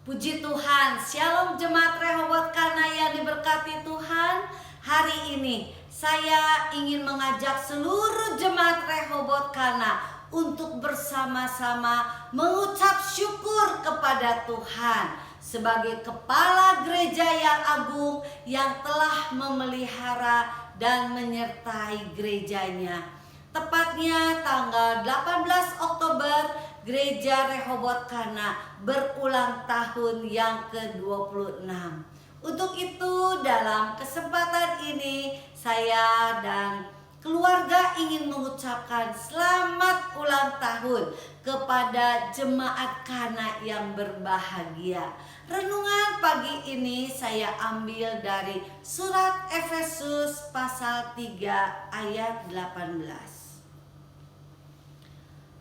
Puji Tuhan, Shalom Jemaat Rehoboth Kana yang diberkati Tuhan. Hari ini saya ingin mengajak seluruh Jemaat Rehoboth Kana untuk bersama-sama mengucap syukur kepada Tuhan sebagai Kepala Gereja yang agung yang telah memelihara dan menyertai gerejanya. Tepatnya tanggal 18 Oktober Gereja Rehoboth Kana berulang tahun yang ke-26. Untuk itu dalam kesempatan ini saya dan keluarga ingin mengucapkan selamat ulang tahun kepada Jemaat Kana yang berbahagia. Renungan pagi ini saya ambil dari surat Efesus pasal 3 ayat 18.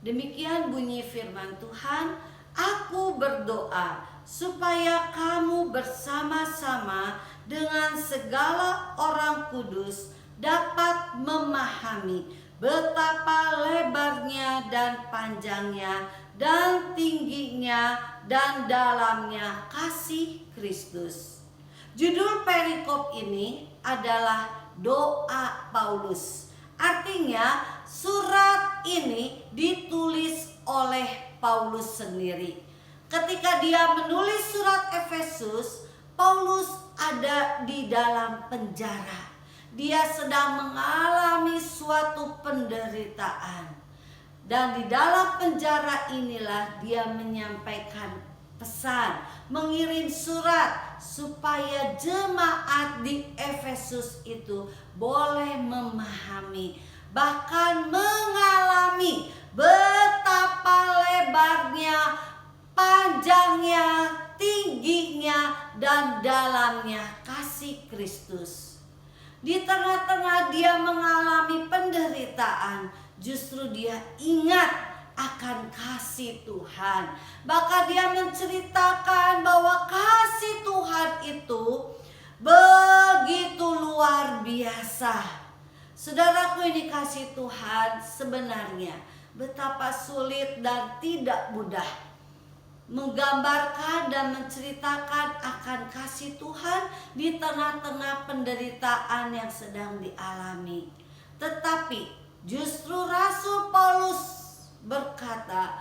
Demikian bunyi firman Tuhan, "Aku berdoa supaya kamu bersama-sama dengan segala orang kudus dapat memahami betapa lebarnya dan panjangnya dan tingginya dan dalamnya kasih Kristus." Judul perikop ini adalah doa Paulus. Artinya surat ini ditulis oleh Paulus sendiri. Ketika dia menulis surat Efesus, Paulus ada di dalam penjara. Dia sedang mengalami suatu penderitaan. Dan di dalam penjara inilah dia menyampaikan pesan, mengirim surat supaya jemaat di Efesus itu boleh memahami, bahkan mengalami betapa lebarnya, panjangnya, tingginya, dan dalamnya kasih Kristus. Di tengah-tengah dia mengalami penderitaan, justru dia ingat akan kasih Tuhan. Bahkan dia menceritakan bahwa kasih Tuhan itu begitu luar biasa. Saudaraku ini kasih Tuhan sebenarnya betapa sulit dan tidak mudah menggambarkan dan menceritakan akan kasih Tuhan di tengah-tengah penderitaan yang sedang dialami. Tetapi justru Rasul Paulus berkata,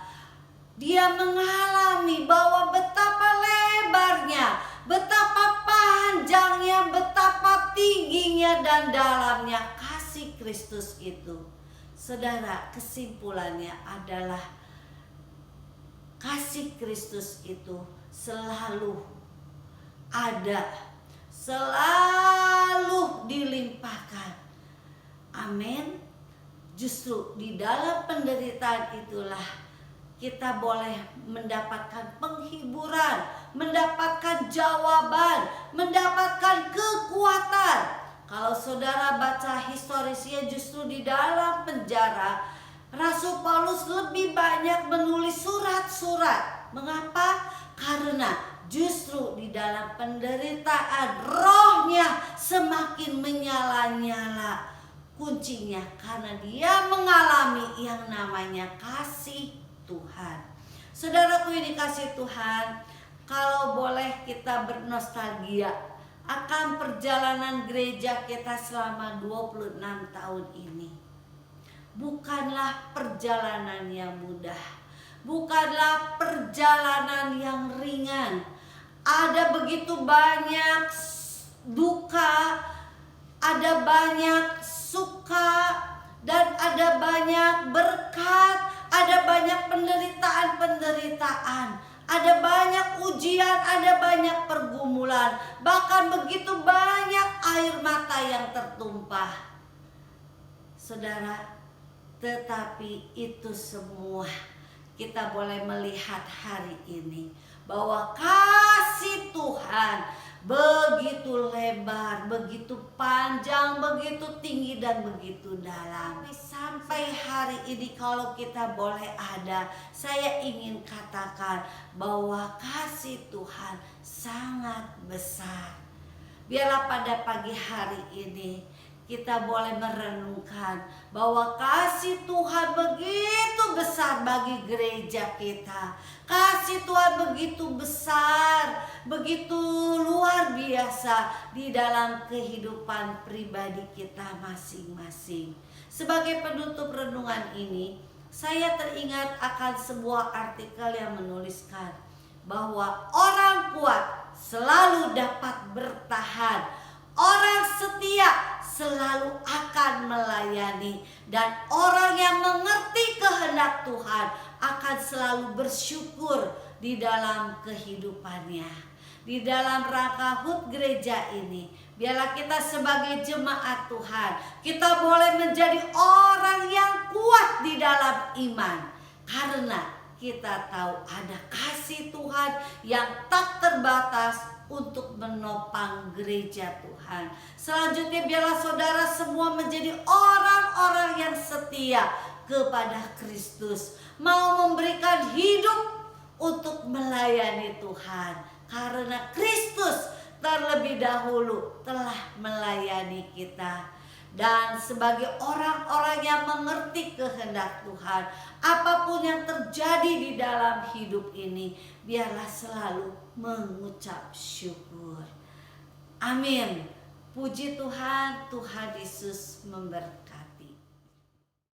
dia mengalami bahwa betapa lebarnya, betapa panjangnya, betapa tingginya dan dalamnya kasih Kristus itu. Saudara, kesimpulannya adalah kasih Kristus itu selalu ada, selalu dilimpahkan. Amin. Justru di dalam penderitaan itulah kita boleh mendapatkan penghiburan, mendapatkan jawaban, mendapatkan kekuatan. Kalau saudara baca historisnya, justru di dalam penjara Rasul Paulus lebih banyak menulis surat-surat. Mengapa? Karena justru di dalam penderitaan rohnya semakin menyala-nyala. Kuncinya karena dia mengalami yang namanya kasih Tuhan. Saudaraku yang dikasih Tuhan, kalau boleh kita bernostalgia akan perjalanan gereja kita selama 26 tahun ini. Bukanlah perjalanan yang mudah, bukanlah perjalanan yang ringan. Ada begitu banyak duka, ada banyak suka, dan ada banyak berkat, ada banyak penderitaan-penderitaan, ada banyak ujian, ada banyak pergumulan, bahkan begitu banyak air mata yang tertumpah. Saudara, tetapi itu semua kita boleh melihat hari ini bahwa kasih Tuhan begitu lebar, begitu panjang, begitu tinggi, dan begitu dalam. Sampai hari ini kalau kita boleh ada, saya ingin katakan bahwa kasih Tuhan sangat besar. Biarlah pada pagi hari ini kita boleh merenungkan bahwa kasih Tuhan begitu besar bagi gereja kita. Kasih Tuhan begitu besar begitu luar biasa di dalam kehidupan pribadi kita masing-masing. Sebagai penutup renungan ini, saya teringat akan sebuah artikel yang menuliskan bahwa orang kuat selalu dapat bertahan, orang setia selalu akan melayani, dan orang yang mengerti kehendak Tuhan akan selalu bersyukur di dalam kehidupannya. Di dalam rangka HUT gereja ini, biarlah kita sebagai jemaat Tuhan, kita boleh menjadi orang yang kuat di dalam iman, karena kita tahu ada kasih Tuhan yang tak terbatas untuk menopang gereja Tuhan. Selanjutnya biarlah saudara semua menjadi orang-orang yang setia kepada Kristus, mau memberikan hidup untuk melayani Tuhan, karena Kristus terlebih dahulu telah melayani kita. Dan sebagai orang-orang yang mengerti kehendak Tuhan, apapun yang terjadi di dalam hidup ini, biarlah selalu mengucap syukur. Amin. Puji Tuhan, Tuhan Yesus memberkati.